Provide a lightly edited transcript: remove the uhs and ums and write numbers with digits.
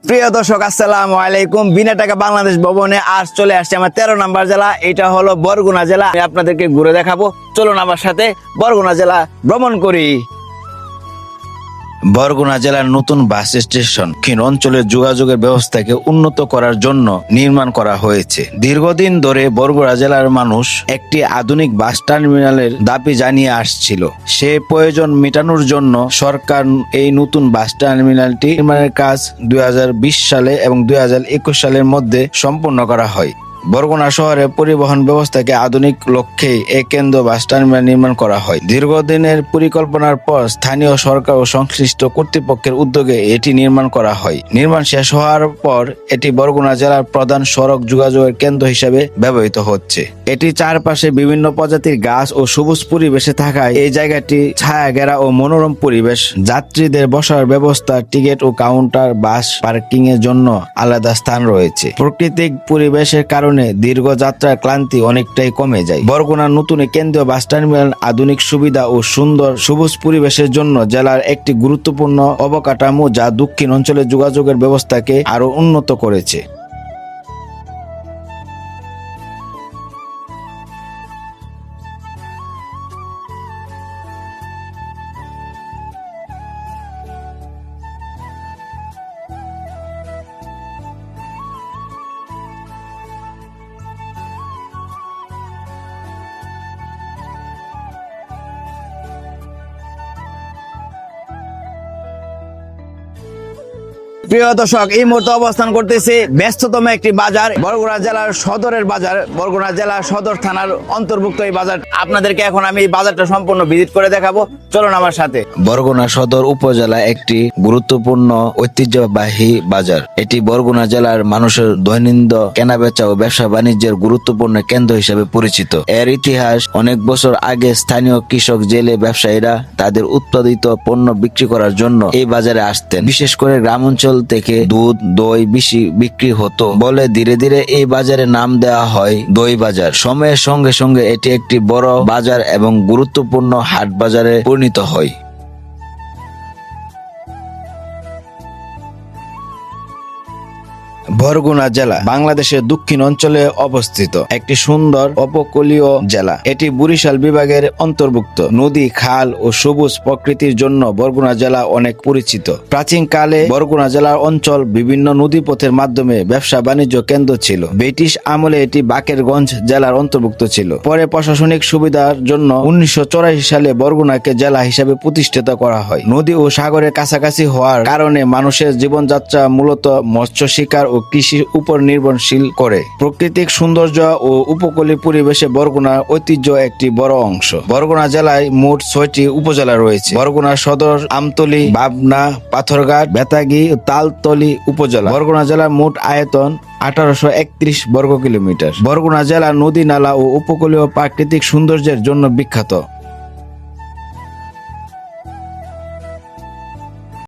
প্রিয় দর্শক, আসসালামু আলাইকুম। বিনা টাকা বাংলাদেশ ভবনে আজ চলে আসছে আমার 13 নম্বর জেলা। এটা হলো বরগুনা জেলা। আমি আপনাদেরকে ঘুরে দেখাবো, চলুন আমার সাথে বরগুনা জেলা ভ্রমণ করি। বরগুনা জেলার নতুন বাস স্টেশন দক্ষিণ অঞ্চলের যোগাযোগের ব্যবস্থাকে উন্নত করার জন্য নির্মাণ করা হয়েছে। দীর্ঘদিন ধরে বরগুনা জেলার মানুষ একটি আধুনিক বাস টার্মিনালের দাবি জানিয়ে আসছিল। সে প্রয়োজন মেটানোর জন্য সরকার এই নতুন বাস টার্মিনালটি নির্মাণের কাজ 2020 সালে এবং 2021 সালের মধ্যে সম্পন্ন করা হয়। বরগুনা শহরে পরিবহন ব্যবস্থাকে আধুনিক লক্ষ্যে এই কেন্দ্র বাস টার্মিনাল নির্মাণ করা হয়। দীর্ঘদিনের পরিকল্পনার পর স্থানীয় সরকার ও সংশ্লিষ্ট কর্তৃপক্ষের উদ্যোগে এটি নির্মাণ করা হয়। নির্মাণ শেষ হওয়ার পর এটি বরগুনা জেলার প্রধান সড়ক যোগাযোগের কেন্দ্র হিসেবে ব্যবহৃত হচ্ছে। এটি চারপাশে বিভিন্ন প্রজাতির গাছ ও সবুজ পরিবেশে থাকায় এই জায়গাটি ছায়া ঘেরা ও মনোরম পরিবেশ। যাত্রীদের বসার ব্যবস্থা, টিকিট ও কাউন্টার, বাস পার্কিং এর জন্য আলাদা স্থান রয়েছে। প্রাকৃতিক পরিবেশের কারণে দীর্ঘ যাত্রার ক্লান্তি অনেকটাই কমে যায়। বরগুনার নতুন কেন্দ্রীয় বাস টার্মিনাল আধুনিক সুবিধা ও সুন্দর সবুজ পরিবেশের জন্য জেলার একটি গুরুত্বপূর্ণ অবকাঠামো, যা দক্ষিণ অঞ্চলের যোগাযোগের ব্যবস্থাকে আরো উন্নত করেছে। প্রিয় দর্শক, এই মুহূর্তে অবস্থান করতেছি ব্যস্ততম একটি বাজার, বরগুনা জেলার সদরের বাজার। বরগুনা জেলার সদর থানার অন্তর্ভুক্ত এই বাজার। আপনাদেরকে এখন আমি এই বাজারটা সম্পূর্ণ ভিজিট করে দেখাবো, চলুন আমার সাথে। বরগুনা সদর উপজেলা একটি গুরুত্বপূর্ণ ঐতিহ্যবাহী বাজার। এটি বরগুনা জেলার মানুষের দৈনন্দিন কেনাবেচা ও ব্যবসা বাণিজ্যের গুরুত্বপূর্ণ কেন্দ্র হিসেবে পরিচিত। এর ইতিহাস অনেক বছর আগে স্থানীয় কৃষক, জেলে ব্যবসায়ীরা তাদের উৎপাদিত পণ্য বিক্রি করার জন্য এই বাজারে আসতেন। বিশেষ করে গ্রাম অঞ্চল থেকে দুধ, দই বেশি বিক্রি হতো বলে ধীরে ধীরে এই বাজারের নাম দেওয়া হয় দই বাজার। সময়ের সঙ্গে সঙ্গে এটি একটি বড় বাজার এবং গুরুত্বপূর্ণ হাট বাজারে পরিণত হয়। বরগুনা জেলা বাংলাদেশের দক্ষিণ অঞ্চলে অবস্থিত একটি সুন্দর উপকূলীয় জেলা। এটি বরিশাল বিভাগের অন্তর্ভুক্ত। নদী, খাল ও সবুজ প্রকৃতির জন্য বরগুনা জেলা অনেক পরিচিত। প্রাচীনকালে বরগুনা জেলার অঞ্চল বিভিন্ন নদীপথের মাধ্যমে ব্যবসা বাণিজ্য কেন্দ্র ছিল। ব্রিটিশ আমলে এটি বাকেরগঞ্জ জেলার অন্তর্ভুক্ত ছিল। পরে প্রশাসনিক সুবিধার জন্য 1984 সালে বরগুনাকে জেলা হিসেবে প্রতিষ্ঠিত করা হয়। নদী ও সাগরের কাছাকাছি হওয়ার কারণে মানুষের জীবনযাত্রা মূলত মৎস্য শিকার ও কৃষির উপর নির্ভরশীল করে। প্রাকৃতিক সৌন্দর্য ও উপকূলীয় পরিবেশে বরগুনার ঐতিহ্য একটি বড় অংশ। বরগুনা জেলায় মোট 6টি উপজেলা রয়েছে। বরগুনা সদর, আমতলী, পাবনা, পাথরঘাট, বেতাগী ও তালতলী উপজেলা। বরগুনা জেলার মোট আয়তন 1831 বর্গ কিলোমিটার। বরগুনা জেলা নদী, নালা ও উপকূলীয় প্রাকৃতিক সৌন্দর্যের জন্য বিখ্যাত।